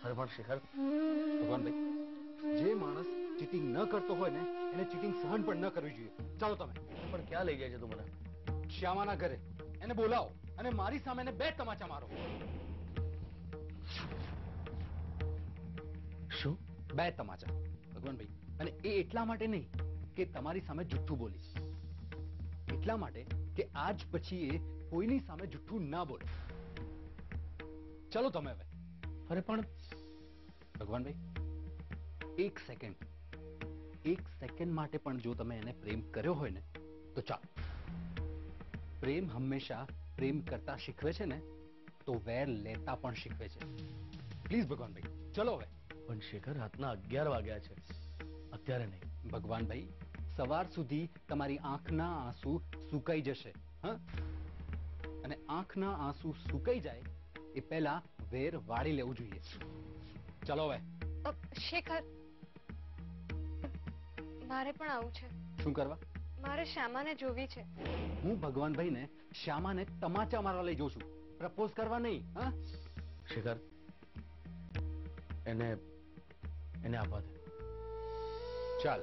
અરે પણ શિખર, ભગવાનભાઈ, જે માણસ ચીટિંગ ન કરતો હોય ને એને ચીટિંગ સહન પણ ન કરવી જોઈએ. ચાલો તમે. પણ ક્યાં લઈ જાય છે તું મને? શ્યામાના ઘરે. એને બોલાવો અને મારી સામે એને 2 તમાચા મારો. શું? 2 તમાચા ભગવાનભાઈ. અને એ એટલા માટે નહીં કે તમારી સામે જુઠ્ઠું બોલી, એટલા માટે કે આજ પછી એ કોઈની સામે જુઠ્ઠું ના બોલે. ચલો તમે હવે. અરે પણ ભગવાનભાઈ, 1 સેકન્ડ, 1 સેકન્ડ માટે પણ જો તમે એને પ્રેમ કર્યો હોય ને તો ચાલો. પ્રેમ હંમેશા પ્રેમ કરતા શીખવે છે ને તો વેર લેતા પણ શીખવે છે. પ્લીઝ ભગવાનભાઈ, ચલો હવે. પણ શિખર, રાતના 11 વાગ્યા છે, અત્યારે નહીં. ભગવાનભાઈ, સવાર સુધી તમારી આંખના આંસુ સુકાઈ જશે. હા, અને આંખના આંસુ સુકાઈ જાય એ પહેલા વેર વાળી લેવું જોઈએ. ચલો હવે. શેખર, મારે પણ આવું છે. શું કરવા? મારે શ્યામાને જોવી છે. હું ભગવાનભાઈને શ્યામાને તમાચા મારવા લઈ જઉં છું, પ્રપોઝ કરવા નહીં. હા શિખર, એને આવવા દે. ચાલ.